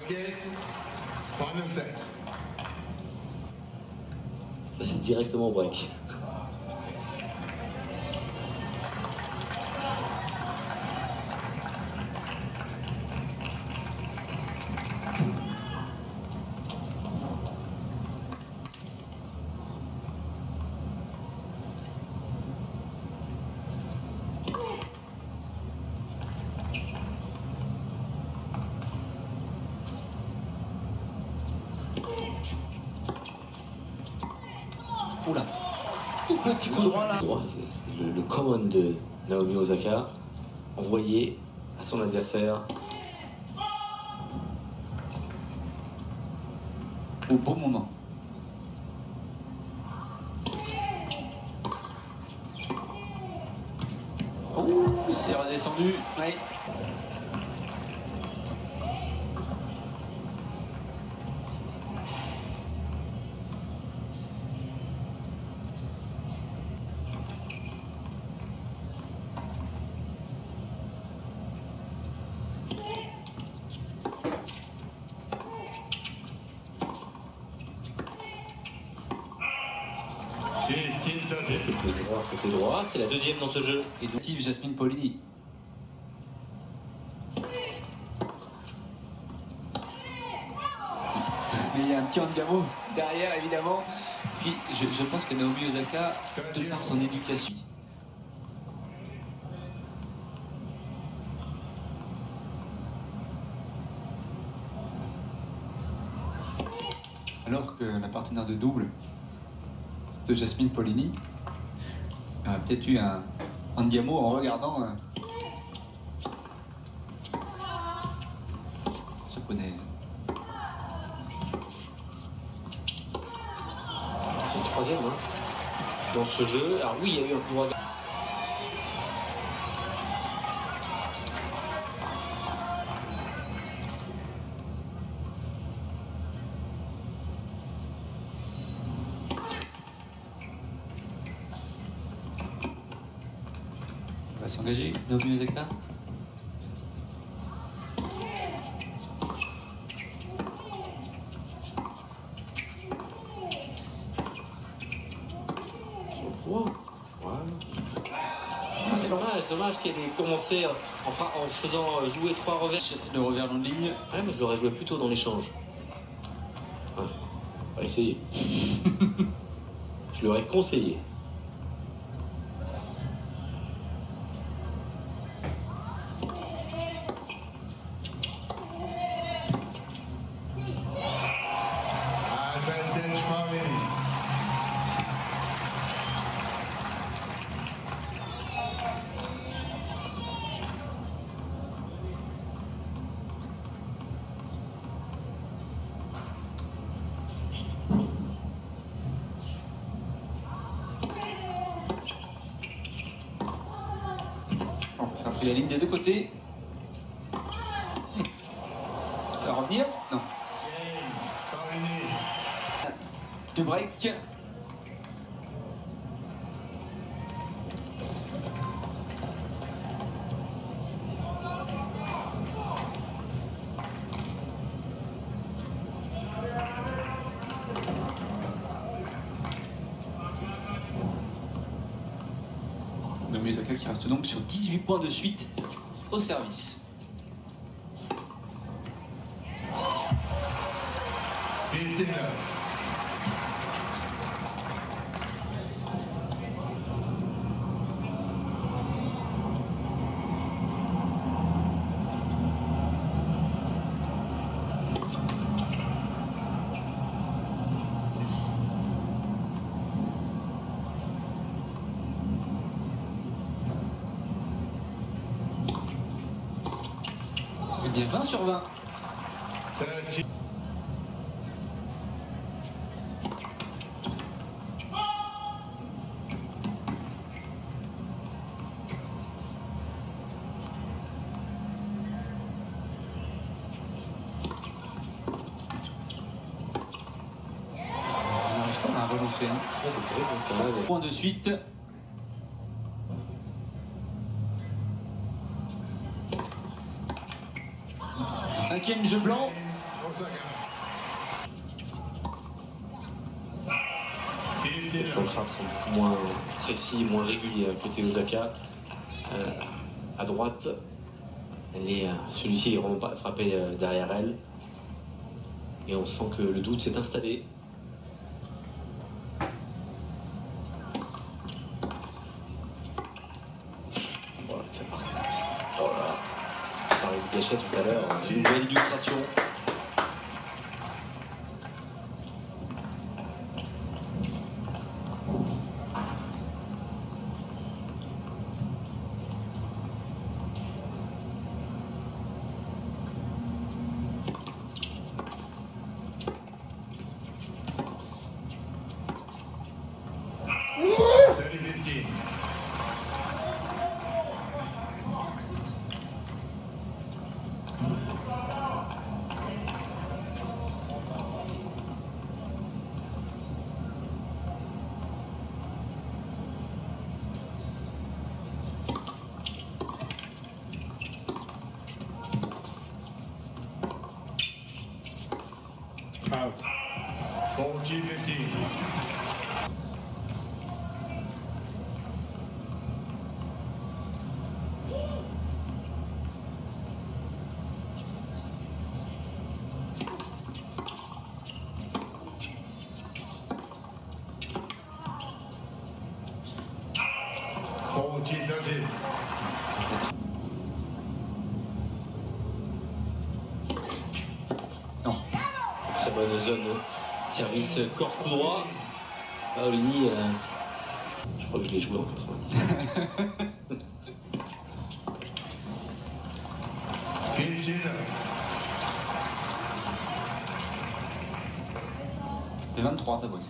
Final set. C'est directement au break. Oula, tout petit coup droit là. Le common de Naomi Osaka, envoyé à son adversaire. Au bon moment. Oh, c'est redescendu. Ouais. Côté droit, c'est la deuxième dans ce jeu. Et donc, Jasmine Paolini. Mais il y a un petit Andiamo derrière, évidemment. Puis, je pense que Naomi Osaka, de par son éducation. Alors que la partenaire de double de Jasmine Paolini a peut-être eu un Andiamo en regardant japonaise. C'est le troisième dans ce jeu. Alors oui, il y a eu un coup droit. On va s'engager, Naomi Osaka. C'est dommage qu'elle ait commencé en faisant jouer 3 revers. Le revers long de ligne. Ouais, mais je l'aurais joué plus tôt dans l'échange. Ouais, on va essayer. Je l'aurais conseillé. Advantage Paolini. Bon, ça a pris la ligne des deux côtés. Ça va revenir? Non. Paolini. Deux breaks. Naomi Osaka qui reste donc sur 18 points de suite au service. 15 love. Il y a 20 sur 20. 30. On n'arrive pas à relancer. Point de suite. Cinquième jeu blanc. Osaka. Les 15 points de love. frappe sont beaucoup moins précis, moins réguliers côté Osaka. À droite, celui-ci est vraiment pas frappé derrière elle. Et on sent que le doute s'est installé. Voilà, ça part. Oh là là. Je parlais de gâchette tout à l'heure. Une belle illustration. Out. 14-15. Non. Très bonne zone. Service corps coup droit. Paolini, je crois que je l'ai joué en 90. 15 love. Et 23, ta boîte.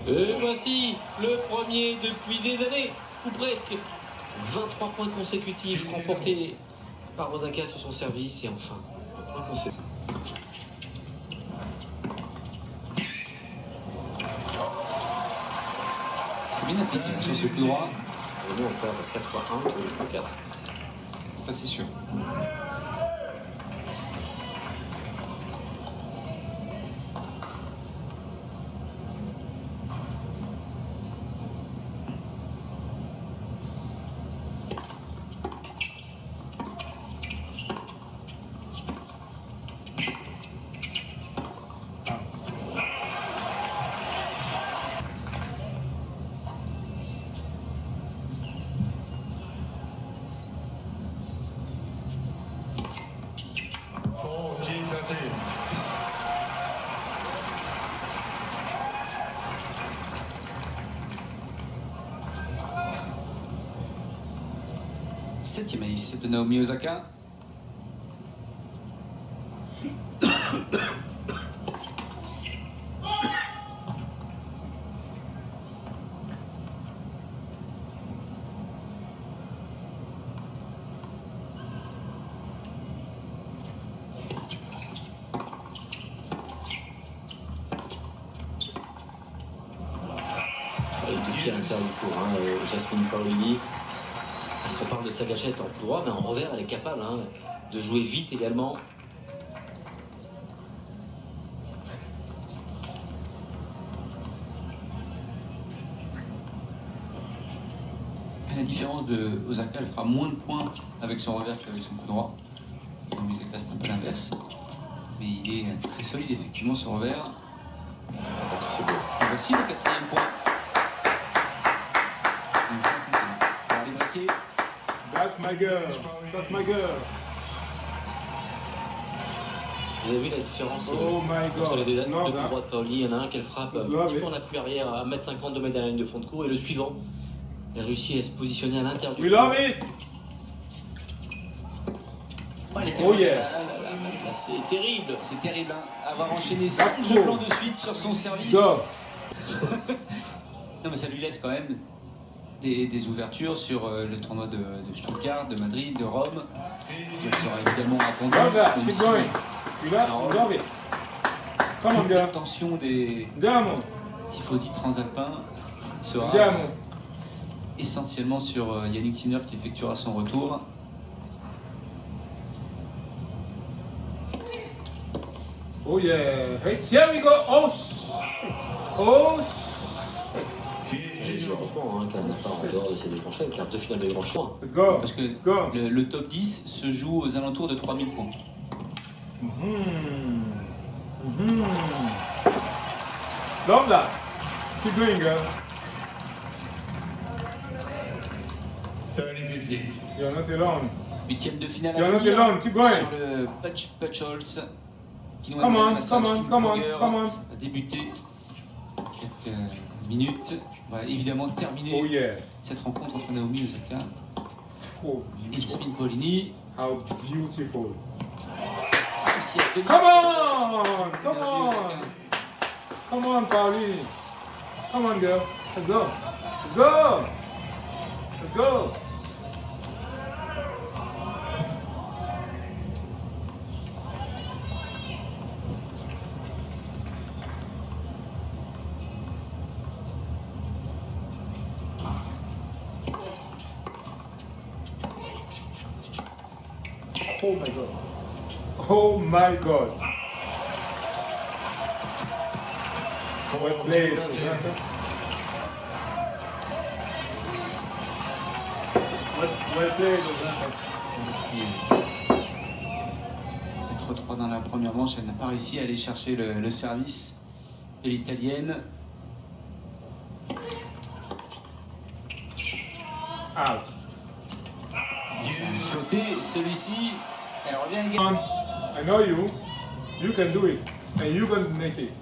Et voici le premier depuis des années, ou presque. 23 points consécutifs remportés par Osaka sur son service et enfin, un point consécutif. C'est bien appliqué hein, sur ce coup droit, Et nous, on perd 4 fois 1, on fois 4. ça c'est sûr. Septième ace de Naomi Osaka. Depuis à l'intérieur du cours, Jasmine Paolini. Elle se repart de sa gâchette en coup droit, mais en revers, elle est capable de jouer vite également. À la différence de Osaka, elle fera moins de points avec son revers qu'avec son coup droit. Naomi Osaka, c'est un peu l'inverse. Mais il est très solide effectivement sur revers. C'est beau. Et voici le quatrième point. Donc, ça, c'est bon. On va aller braquer. That's my girl. That's my girl. Vous avez vu la différence Oh my entre les deux God. deux Love coups that. droits de Paoli? Il y en a un qu'elle frappe un Love petit peu it. en appui arrière à 1m50 de mettre à la ligne de fond de cours, et le suivant, elle réussit à se positionner à l'intérieur du We cours. love it. Elle était Oh là, yeah. là, là, là, là. C'est terrible. C'est terrible, hein. Avoir enchaîné That's 5 cool. plans de suite sur son service. Go. Non, mais ça lui laisse quand même des ouvertures sur le tournoi de Stuttgart, de Madrid, de Rome. Il sera évidemment attendu. Love that. même Keep si going. You love it. Come on, toute girl. l'attention des Andiamo. tifosi transalpins sera Andiamo. essentiellement sur Yannick Sinner qui effectuera son retour. Oh yeah. Hey, here we go. Oh shit. Oh shit. J'ai dit heureusement qu'elle n'a pas en dehors de ses deux grands chefs, car deux finales de grands chefs. Let's go. Parce que Let's go. le top 10 se joue aux alentours de 3000 points. Love that. Keep going, girl. 30-50. You're not alone. Huitième de finale You're à not venir alone. Keep going. sur le Putscholz. Qui Come on, come on, come on. a débuté quelques minutes. On va évidemment terminer Oh yeah. cette rencontre entre Naomi Osaka Oh, et beautiful. Jasmine Paolini. How beautiful. Réussi à tenir Come sur on! Come Naomi on! Osaka. Come on, Pauline. Come on, girl. Let's go. Let's go. Let's go. Oh my god. Oh my god. Well played. Well played. Peut-être 3 dans la première manche, elle n'a pas réussi à aller chercher le service de l'italienne. Out. Ça a flotté, celui-ci, elle revient Come également. on. I know you. You can do it. And you can make it.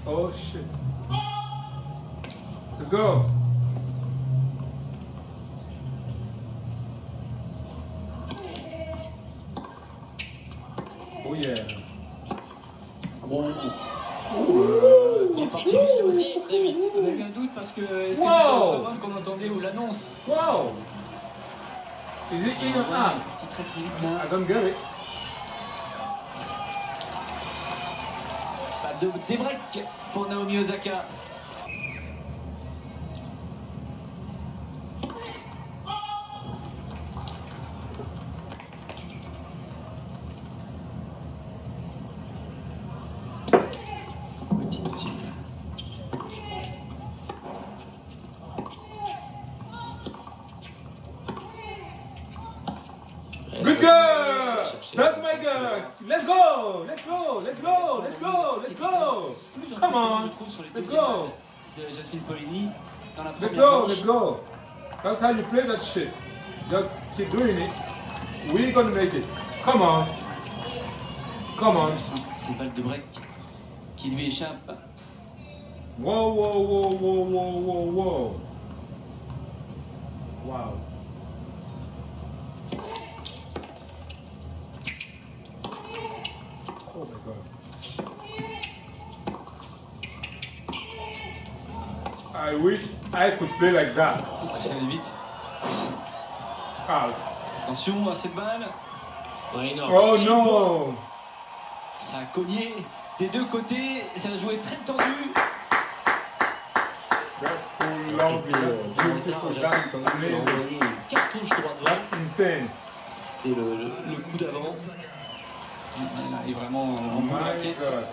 Oh shit. Let's go. Oh yeah. Il est parti vite là aussi, très vite. On a eu un doute parce que est-ce que Wow. c'était l'automate qu'on entendait ou l'annonce? Wow. Is it in or out? Petit très très vite là. I don't get it. Pas de débreak pour Naomi Osaka. Petite deuxième. Good girl! That's my girl! Let's go! Let's go! Let's go! Let's go! Let's go! Come on! Let's go! De Jasmine Paolini dans la Let's première go! manche. Let's go! That's how you play that shit. Just keep doing it. We're gonna make it. Come on! Come on! Ces balles de break qui lui échappent. Whoa, whoa, whoa, whoa, whoa, whoa, whoa. Wow. Oh my god. I wish I could play like that. Ça allait vite. Out. Attention à cette balle. Ouais, énorme. Oh no! Ça a cogné des deux côtés. Ça a joué très tendu. That's so lovely. That's beautiful. That's amazing. Envoyé une cartouche droit devant. That's insane. C'était le coup d'avant. Elle est vraiment Oh en bout de my raquette. god.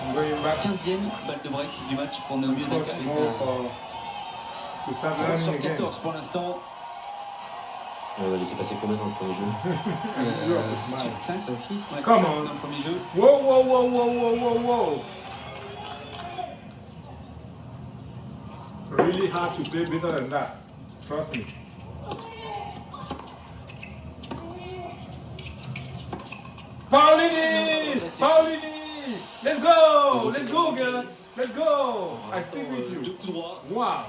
I'm going back 15e balle de break du match pour Naomi Osaka. to more for to start 11 learning sur again. 14 pour l'instant. On va laisser passer combien dans le premier jeu? You have to smile. 5 5-6. Come on. dans le premier jeu. Whoa, whoa, whoa, whoa, whoa, whoa, whoa. Really hard to play better than that. Trust me. Paulini! Paulini! Let's go! Let's go, girl! Let's go! I stick with Deux you. coups droits. Wow!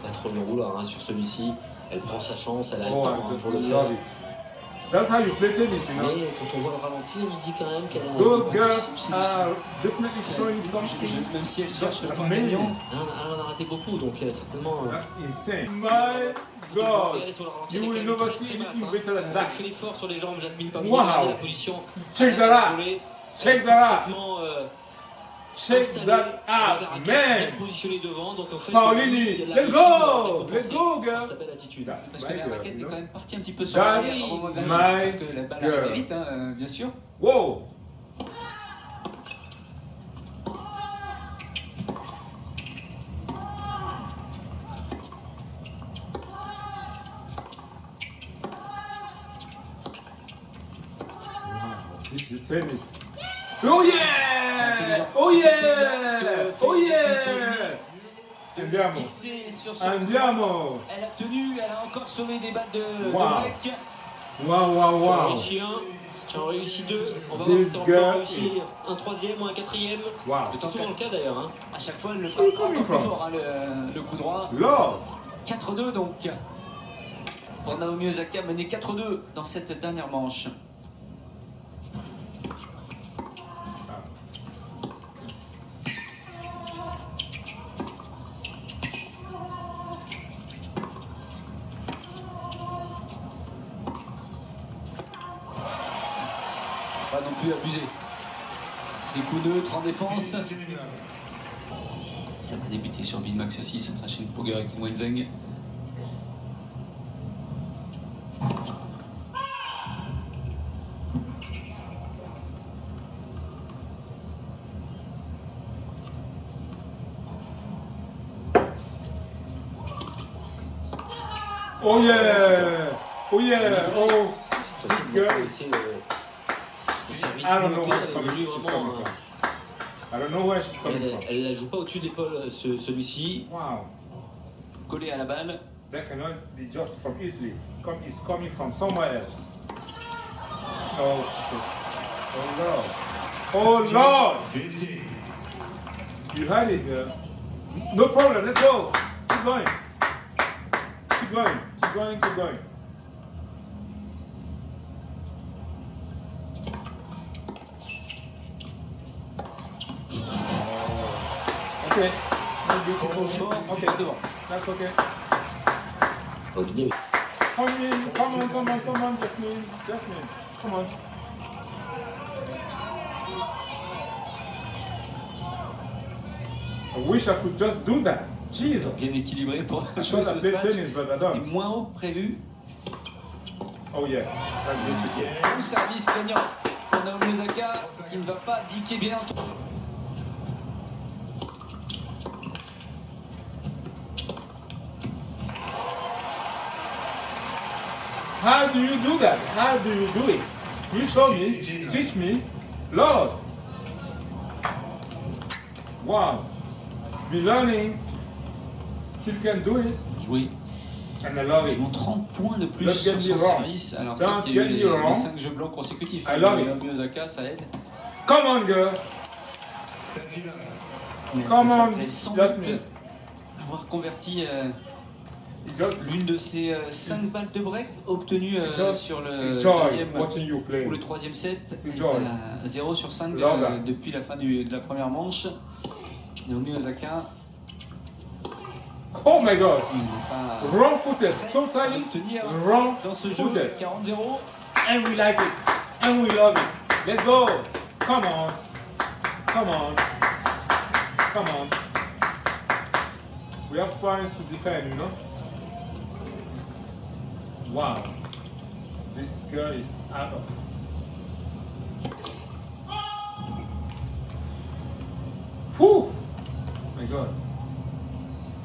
Pas trop le rouleau hein, sur celui-ci. Elle prend sa chance, elle a le Oh, temps I hein, just pour le love faire. it. That's how you play tennis, you know. Mais quand on voit le ralenti, on se dit quand même qu'elle a Those girls are definitely showing something Même si elle cherche le point amazing. gagnant, elle en a raté beaucoup, donc certainement. That's insane. My God, you will never see anything better than Elle that. fait l'effort sur les jambes, Jasmine Wow. Pavillier, la position. Check that out. Check that out. Parfaitement, Check installée, that avec la out, raquette man. bien positionnée devant, donc en fait, Paulini, il y a let's l'attitude go. récompensée Let's go, girl. par sa belle attitude. That's parce my que la girl, raquette you est know. quand même partie un petit peu sur That's l'arrière au moment de la my balle, parce que la balle girl. arrive vite, bien sûr. Whoa. This is tennis. Oh yeah! Oh yeah! Oh yeah! Andiamo. Fixée sur son Andiamo. Elle a tenu, elle a encore sauvé des balles de Wow. break. Wow, wow, Tu en wow. réussis un, tu en réussis deux, on va This voir si on girl peut réussir is- un troisième ou un quatrième. Wow. C'est souvent le cas d'ailleurs. Hein. À chaque fois, elle le Where frappe you coming encore plus from? fort, hein, le coup droit. Lord. 4-2 donc. Pour Naomi Osaka, menée 4-2 dans cette dernière manche. Pas non plus abuser. Les coups neutres en défense. Ça va débuter sur Binmax aussi, cette Rachel Kruger avec Kim Wenzeng. Oh yeah! Oh yeah! Oh, this girl is. C'est le service I don't know where monté, she's c'est coming, devenu she's coming vraiment, from. I don't know where she's coming from. Elle ne joue pas au-dessus de l'épaule, celui-ci. Wow. Collé à la balle. That cannot be just from Italy. It's coming from somewhere else. Oh shit. Oh Lord. Oh Lord! 15. You had it, girl. No problem, let's go. Keep going. Keep going. Keep going. Keep going. Okay. That's beautiful. Okay. That's okay. Paulini, Come on, Jasmine. Come on. I wish I could just do that. Jesus. Bien équilibré pour I jouer thought I ce played stade. tennis, but I Et don't. moins haut que prévu. Oh yeah, that's beautiful. Bon service gagnant pour Naomi Osaka qui ne va pas diquer bien entendu. How do you do that? How do you do it? You show me, teach me, Lord. Wow. Be learning, still can do it, Oui, and I love it. quasiment 30 points de plus Don't sur get son me wrong. service. Alors Don't certes, il y a eu get me wrong. les 5 jeux blancs consécutifs. I love it. Naomi Osaka, ça aide. Come on, girl. 39. Mais Come elle on, fait sans Jasmine. doute avoir converti Just l'une de ses 5 balles de break obtenues Just sur le enjoy deuxième watching you play. ou le troisième set. Enjoy. Elle a 0 sur 5 Love that. depuis la fin de la première manche. Naomi Osaka Oh my God. n'a pas Wrong footed. Totally obtenir wrong dans ce jeu footed. 40-0. And we like it. And we love it. Let's go. Come on. Come on. Come on. We have points to defend, you know? Wow. This girl is out of. Whew! My God.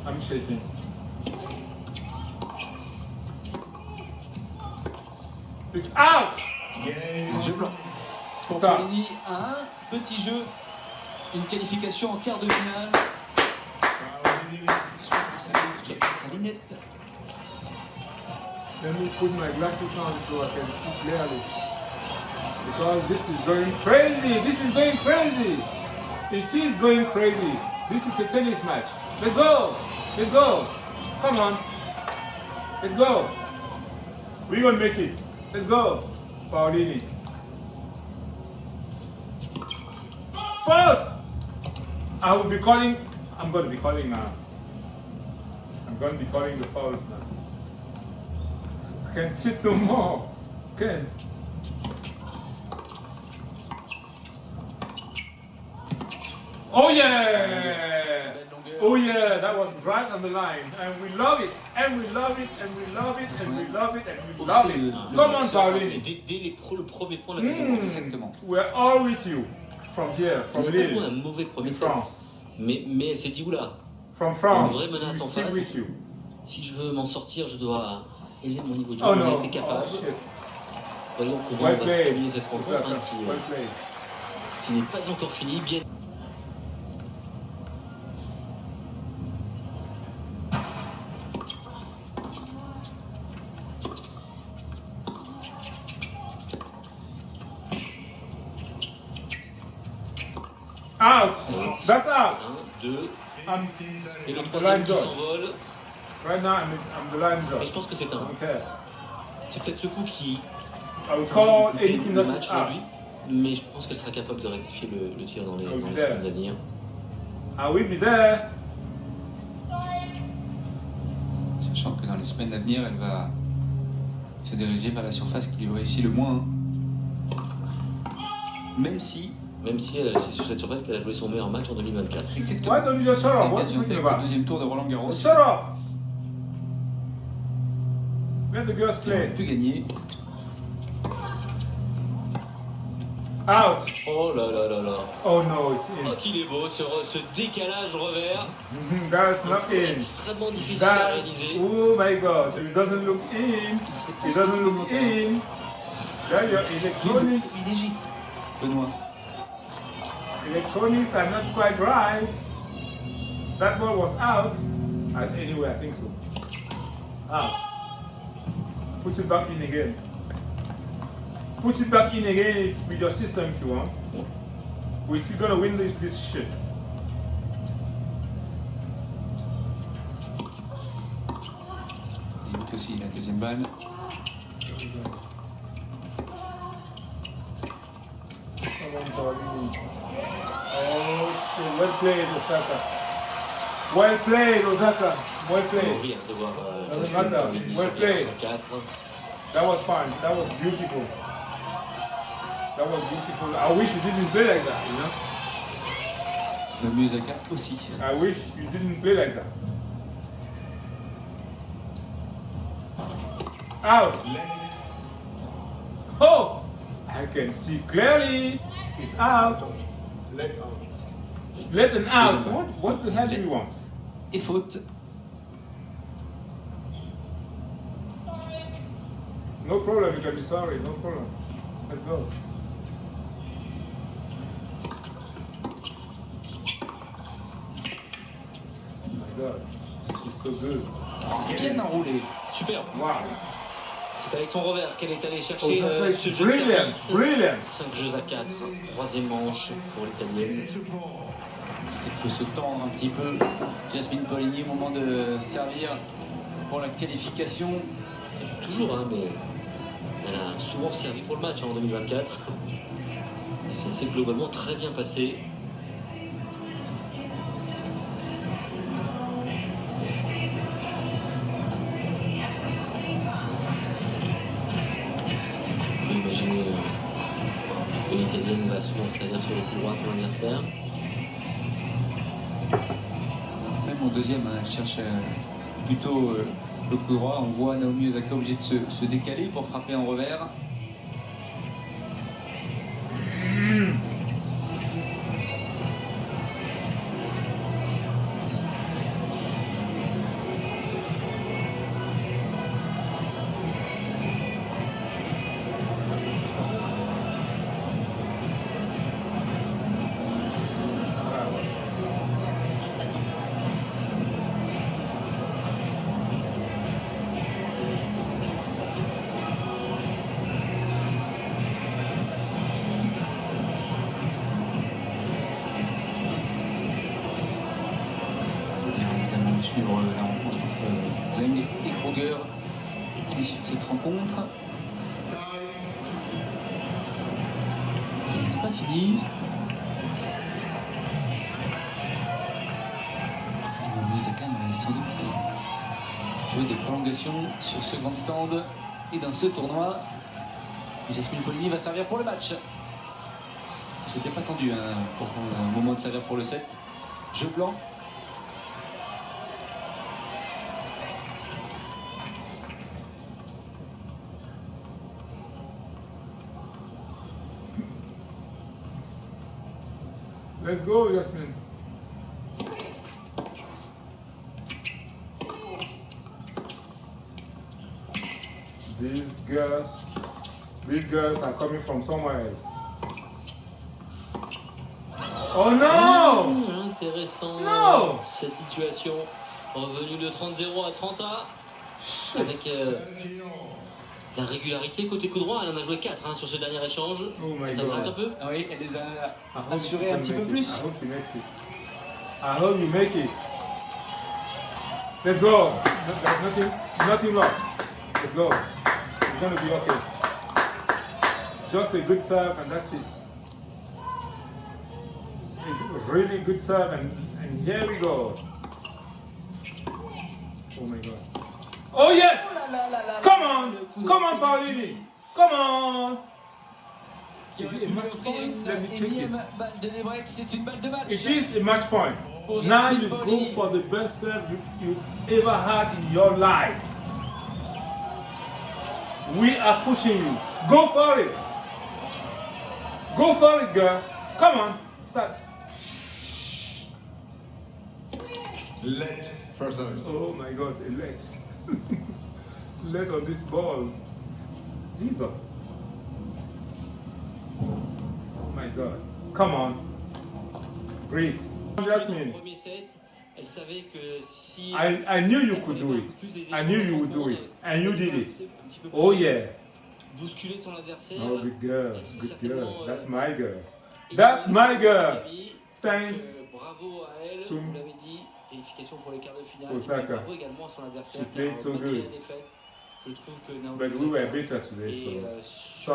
I'm shaking. It's out! Game. Jeu blanc. Pour Ça. Paulini, un petit jeu, une qualification en quart de finale. Soit face à Louvre, soit face à Linette. Let me put my glasses on so I can see clearly. Because this is going crazy. This is going crazy. It is going crazy. This is a tennis match. Let's go. Let's go. Come on. Let's go. We're going to make it. Let's go. Paolini. Fault! I will be calling. I'm going to be calling now. I'm going to be calling the fouls now. I can sit no more. Can't. Oh yeah! Oh yeah, that was right on the line. And we love it. And we love it. And we love it. And we love it. And we love it. Come on, Paolini. Dès le premier point, la deuxième Exactement. We're all with you. From here, from Elle a pas joué un Lille, mauvais premier in set. France. Mais elle s'est dit, oula, From France, Une vraie menace we're en still face. with you. si je veux m'en sortir, je dois élever mon niveau de jeu. Oh On a no, été oh capable. shit. Voyons comment Well on va se played. terminer cette rencontre Osaka, hein, well played. qui n'est pas encore finie. Bien. Out! That's out! 1, 2, I'm, et le I'm the troisième line qui judge. s'envole. Right now, I'm the line Et judge. je pense que c'est I un. don't care. C'est peut-être ce coup qui I will call coûtait anything le that match is aujourd'hui. out. Mais je pense qu'elle sera capable de rectifier le tir dans les Oh, semaines yeah. à venir. I will be there. Sachant que dans les semaines à venir, elle va se diriger vers la surface qui lui réussit le moins. Même si, Même si c'est sur cette surface qu'elle a joué son meilleur match en 2024. exactement, Why don't you just shut c'est up? What are you occasion talking avec le about? deuxième tour de Roland Garros. Shut up! Let the girls Qui aurait play. pu gagner. Out! Oh là là là là. Oh no, it's Oh in. qu'il est beau ce décalage revers. That's not in. Extrêmement difficile à That's, réaliser. oh my god, it doesn't look in. It doesn't look in. Then your electronics, Privilégié. Benoît. electronics are not quite right. That ball was out. Anyway, I think so. Out. Put it back in again. Put it back in again with your system if you want. We're still gonna win this shit. Il est aussi la deuxième balle. Come on, Paolini. Oh shit, well played, Osaka. Well played, Osaka. Well C'est played. horrible de voir Doesn't matter. Well played. 4. That was fun. That was beautiful. That was beautiful. I wish you didn't play like that, you know? Naomi Osaka aussi. I wish you didn't play like that. Out. Oh! I can see clearly. It's out. Let out. Let them out. What the hell do you want? Et faute. No problem, you can be sorry, no problem. Let's go. Oh my god, she's so good. Bien enroulé. Super. Wow. C'est avec son revers qu'elle est allée chercher Osaka ce is jeu de brilliant, service. brilliant. 5 jeux à 4. Troisième manche pour l'Italienne. Est-ce qu'elle peut se tendre un petit peu? Jasmine Paolini au moment de servir pour la qualification. Toujours, hein, mais elle a souvent servi pour le match en 2024. Et ça s'est globalement très bien passé. On peut imaginer que l'Italienne va souvent servir sur le coup droit pour l'adversaire. Même en deuxième, hein, elle cherche plutôt le coup droit. On voit Naomi Osaka obligée de se décaler pour frapper en revers. Évidemment, suivre la rencontre entre Zheng et Kroger à l'issue de cette rencontre. Time. C'est pas fini. Et Naomi Osaka va sans doute jouer des prolongations sur ce grand stand et dans ce tournoi. Jasmine Paolini va servir pour le match. C'était pas tendu hein, pour le moment de servir pour le set. Jeu blanc. Let's go, Jasmine. These girls are coming from somewhere else. Oh no! Intéressant No! cette situation. Revenu de 30-0 à 30A. Avec 21. la régularité côté coup droit. Elle en a joué 4 sur ce dernier échange. Oh my Ça gratte un God. peu. Ah oui, elle les a I hope rassurés you un petit peu make it. plus. I hope you make it. I hope you make it. Let's go. There's nothing lost. Let's go. It's gonna be okay. Just a good serve and that's it. A really good serve and here we go. Oh my God. Oh yes! Come on, Paolini. Come on. Is it a match point? Let me check it. Énième balle de Debrecht, c'est une balle de match. It is a match point. Pour Now Jasmine you go Paolini. for the best serve you've ever had in your life. We are pushing you. Go for it. Go for it, girl. Come on. Start. Let first service. Oh my God, a let. Let on this ball. Jesus. Oh my God. Come on. Breathe. Jasmine. Premier set, elle savait que si I knew you could do it. I knew you would do it. And you did it. Oh yeah. Bousculer son adversaire. Oh, good girl. elle serait Good certainement, girl. That's my girl. éliminée That's my girl. de Thanks. Bravo à elle, to vous l'avez dit, qualification pour les quarts de finale. Osaka. Bravo également à son adversaire She qui a played so remporté good. la défaite. Je trouve que Naomi But we were Osaka better today, so. sur la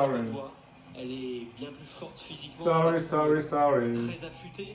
Sorry. voie, elle est bien plus forte physiquement. Sorry. Très affûtée.